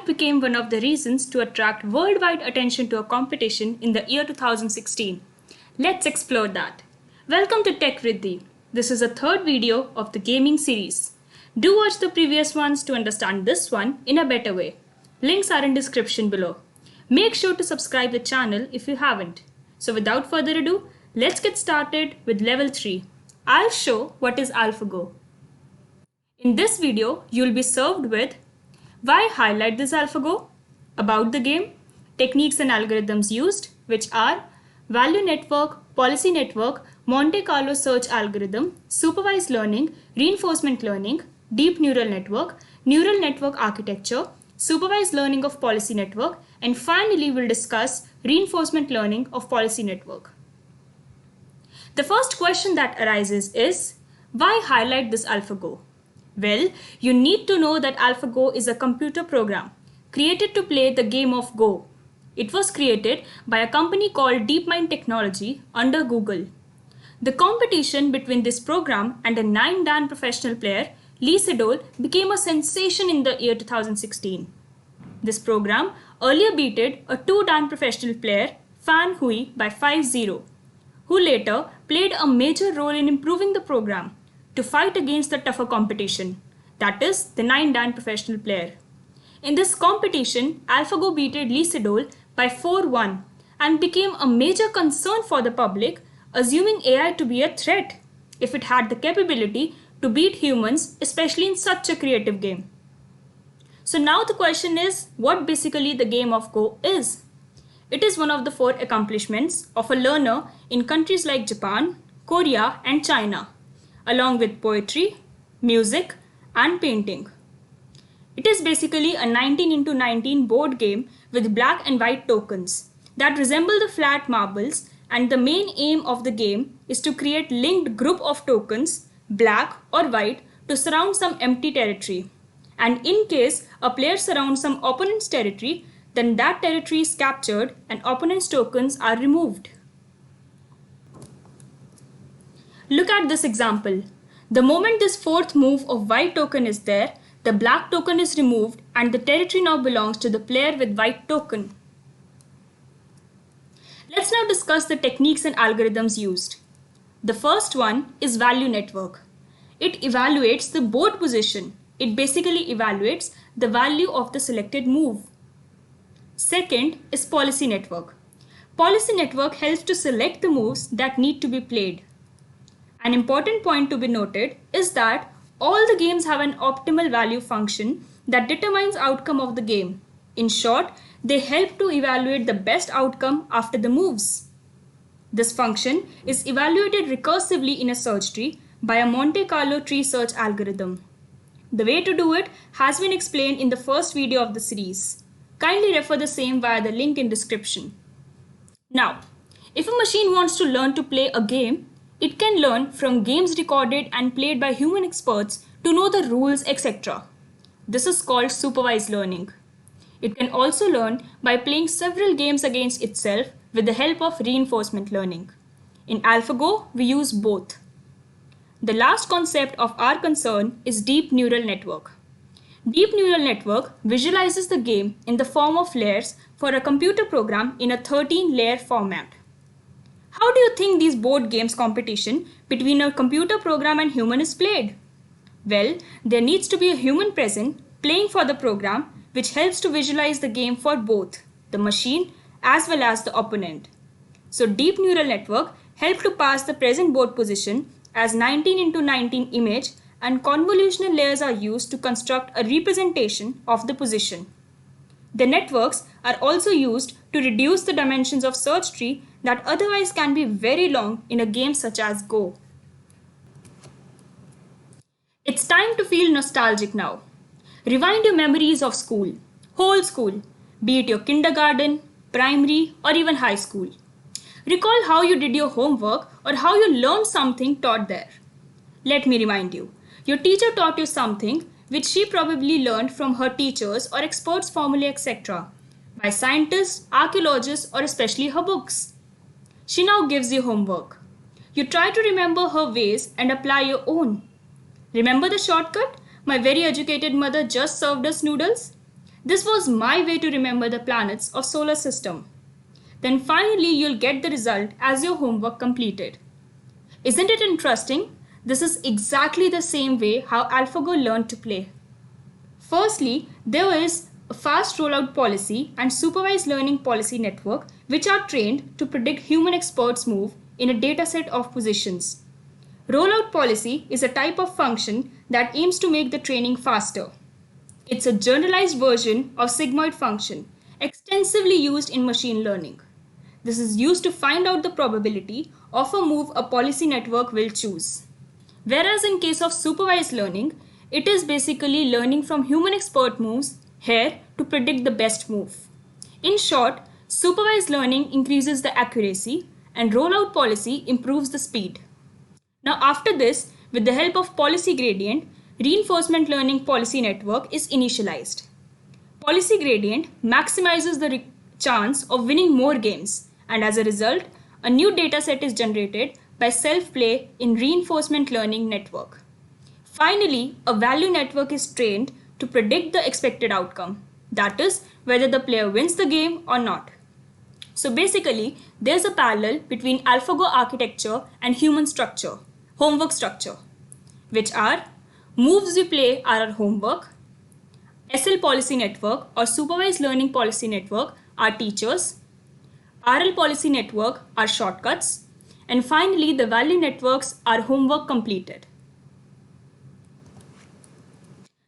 That became one of the reasons to attract worldwide attention to a competition in the year 2016. Let's explore that. Welcome to Tech Riddhi. This is the third video of the gaming series. Do watch the previous ones to understand this one in a better way. Links are in description below. Make sure to subscribe the channel if you haven't. So without further ado, let's get started with level 3. I'll show what is AlphaGo. In this video, you'll be served with why highlight this AlphaGo, about the game, techniques and algorithms used, which are value network, policy network, Monte Carlo search algorithm, supervised learning, reinforcement learning, deep neural network architecture, supervised learning of policy network, and finally we'll discuss reinforcement learning of policy network. The first question that arises is, why highlight this AlphaGo? Well, you need to know that AlphaGo is a computer program created to play the game of Go. It was created by a company called DeepMind Technology under Google. The competition between this program and a 9-dan professional player, Lee Sedol, became a sensation in the year 2016. This program earlier beated a 2-dan professional player, Fan Hui, by 5-0, who later played a major role in improving the program to fight against the tougher competition, that is, the 9-dan professional player. In this competition, AlphaGo beated Lee Sedol by 4-1 and became a major concern for the public, assuming AI to be a threat if it had the capability to beat humans, especially in such a creative game. So now the question is, what basically the game of Go is? It is one of the 4 accomplishments of a learner in countries like Japan, Korea, and China, along with poetry, music, and painting. It is basically a 19x19 board game with black and white tokens that resemble the flat marbles, and the main aim of the game is to create linked group of tokens, black or white, to surround some empty territory. And in case a player surrounds some opponent's territory, then that territory is captured and opponent's tokens are removed. Look at this example. The moment this 4th move of white token is there, the black token is removed and the territory now belongs to the player with white token. Let's now discuss the techniques and algorithms used. The first one is value network. It evaluates the board position. It basically evaluates the value of the selected move. Second is policy network. Policy network helps to select the moves that need to be played. An important point to be noted is that all the games have an optimal value function that determines outcome of the game. In short, they help to evaluate the best outcome after the moves. This function is evaluated recursively in a search tree by a Monte Carlo tree search algorithm. The way to do it has been explained in the first video of the series. Kindly refer the same via the link in description. Now, if a machine wants to learn to play a game, it can learn from games recorded and played by human experts to know the rules, etc. This is called supervised learning. It can also learn by playing several games against itself with the help of reinforcement learning. In AlphaGo, we use both. The last concept of our concern is deep neural network. Deep neural network visualizes the game in the form of layers for a computer program in a 13-layer format. How do you think these board games competition between a computer program and human is played? Well, there needs to be a human present playing for the program, which helps to visualize the game for both the machine as well as the opponent. So deep neural network help to pass the present board position as 19x19 image, and convolutional layers are used to construct a representation of the position. The networks are also used to reduce the dimensions of search tree that otherwise can be very long in a game such as Go. It's time to feel nostalgic now. Rewind your memories of school, whole school, be it your kindergarten, primary, or even high school. Recall how you did your homework or how you learned something taught there. Let me remind you, your teacher taught you something which she probably learned from her teachers or experts' formulae, etc., by scientists, archaeologists, or especially her books. She now gives you homework. You try to remember her ways and apply your own. Remember the shortcut? My very educated mother just served us noodles. This was my way to remember the planets of solar system. Then finally you'll get the result as your homework completed. Isn't it interesting? This is exactly the same way how AlphaGo learned to play. Firstly, there is a fast rollout policy and supervised learning policy network which are trained to predict human experts' move in a dataset of positions. Rollout policy is a type of function that aims to make the training faster. It's a generalized version of sigmoid function, extensively used in machine learning. This is used to find out the probability of a move a policy network will choose. Whereas in case of supervised learning, it is basically learning from human expert moves here to predict the best move. In short, supervised learning increases the accuracy and rollout policy improves the speed. Now after this, with the help of policy gradient, reinforcement learning policy network is initialized. Policy gradient maximizes the chance of winning more games, and as a result, a new dataset is generated by self-play in reinforcement learning network. Finally, a value network is trained to predict the expected outcome, that is, whether the player wins the game or not. So basically, there's a parallel between AlphaGo architecture and human structure, homework structure, which are moves we play are our homework, SL policy network or supervised learning policy network are teachers, RL policy network are shortcuts, and finally the value networks are homework completed.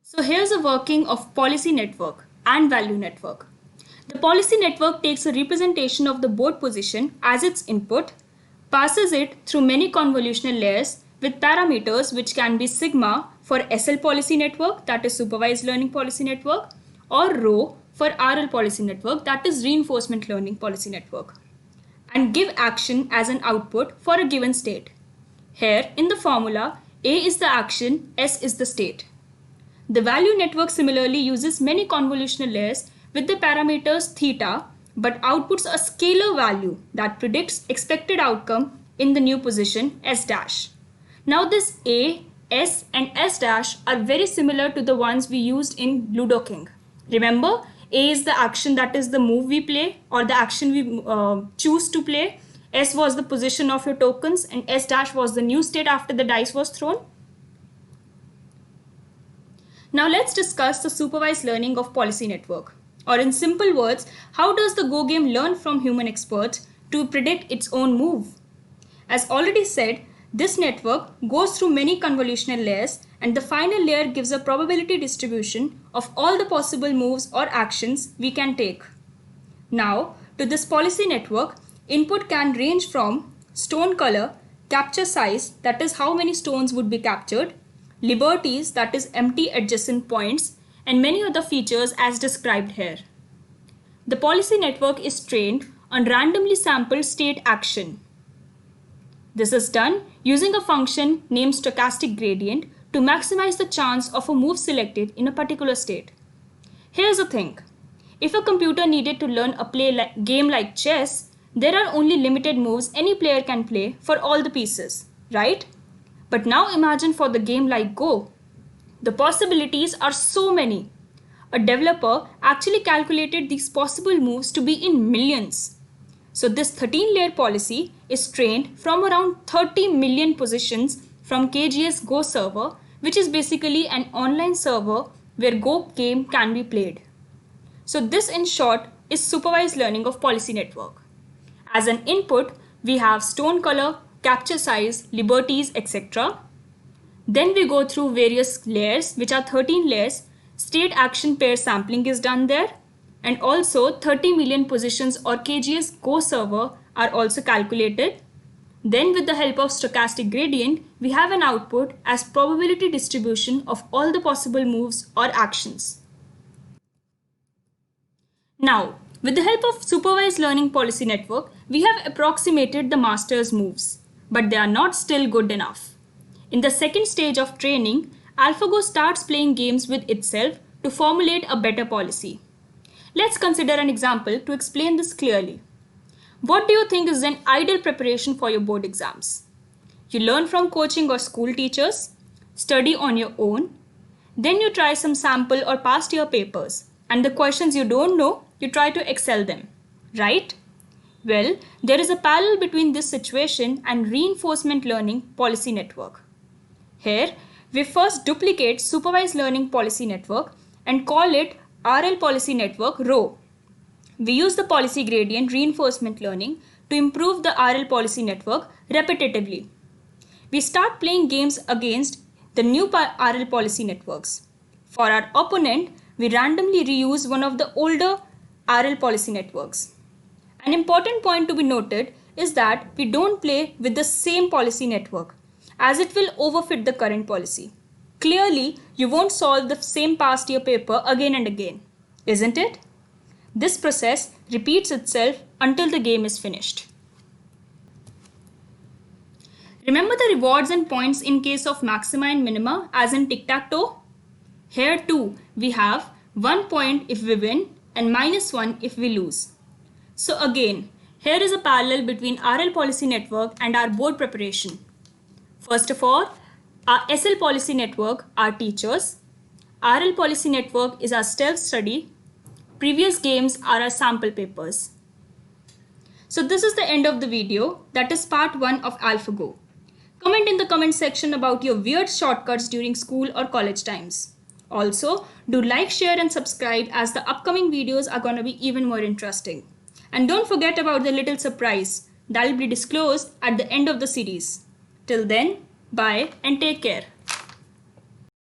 So here's a working of policy network and value network. The policy network takes a representation of the board position as its input, passes it through many convolutional layers with parameters which can be sigma for SL policy network, that is supervised learning policy network, or rho for RL policy network, that is reinforcement learning policy network, and give action as an output for a given state. Here in the formula, A is the action, S is the state. The value network similarly uses many convolutional layers with the parameters theta, but outputs a scalar value that predicts expected outcome in the new position S dash. Now this A, S and S dash are very similar to the ones we used in Ludo King. Remember, A is the action, that is the move we play or the action we choose to play. S was the position of your tokens and S dash was the new state after the dice was thrown. Now let's discuss the supervised learning of policy network. Or in simple words, how does the Go game learn from human experts to predict its own move? As already said, this network goes through many convolutional layers and the final layer gives a probability distribution of all the possible moves or actions we can take. Now, to this policy network, input can range from stone color, capture size, that is how many stones would be captured, liberties, that is empty adjacent points, and many other features as described here. The policy network is trained on randomly sampled state action. This is done using a function named stochastic gradient to maximize the chance of a move selected in a particular state. Here's the thing. If a computer needed to learn a game like chess, there are only limited moves any player can play for all the pieces, right? But now imagine for the game like Go. The possibilities are so many. A developer actually calculated these possible moves to be in millions. So this 13-layer policy is trained from around 30 million positions from KGS Go server, which is basically an online server where Go game can be played. So this in short is supervised learning of policy network. As an input, we have stone color, capture size, liberties, etc. Then we go through various layers, which are 13 layers. State action pair sampling is done there. And also 30 million positions or KGS Go server are also calculated. Then with the help of stochastic gradient, we have an output as probability distribution of all the possible moves or actions. Now, with the help of supervised learning policy network, we have approximated the master's moves, but they are not still good enough. In the second stage of training, AlphaGo starts playing games with itself to formulate a better policy. Let's consider an example to explain this clearly. What do you think is an ideal preparation for your board exams? You learn from coaching or school teachers, study on your own, then you try some sample or past year papers, and the questions you don't know, you try to excel them, right? Well, there is a parallel between this situation and reinforcement learning policy network. Here, we first duplicate supervised learning policy network and call it RL policy network rho. We use the policy gradient reinforcement learning to improve the RL policy network repetitively. We start playing games against the new RL policy networks. For our opponent, we randomly reuse one of the older RL policy networks. An important point to be noted is that we don't play with the same policy network, as it will overfit the current policy. Clearly, you won't solve the same past year paper again and again, isn't it? This process repeats itself until the game is finished. Remember the rewards and points in case of maxima and minima as in tic-tac-toe? Here too, we have 1 point if we win and -1 if we lose. So again, here is a parallel between RL policy network and our board preparation. First of all, our SL policy network are teachers. RL policy network is our self-study. Previous games are our sample papers. So this is the end of the video. That is part 1 of AlphaGo. Comment in the comment section about your weird shortcuts during school or college times. Also, do like, share and subscribe as the upcoming videos are going to be even more interesting. And don't forget about the little surprise that will be disclosed at the end of the series. Till then, bye and take care.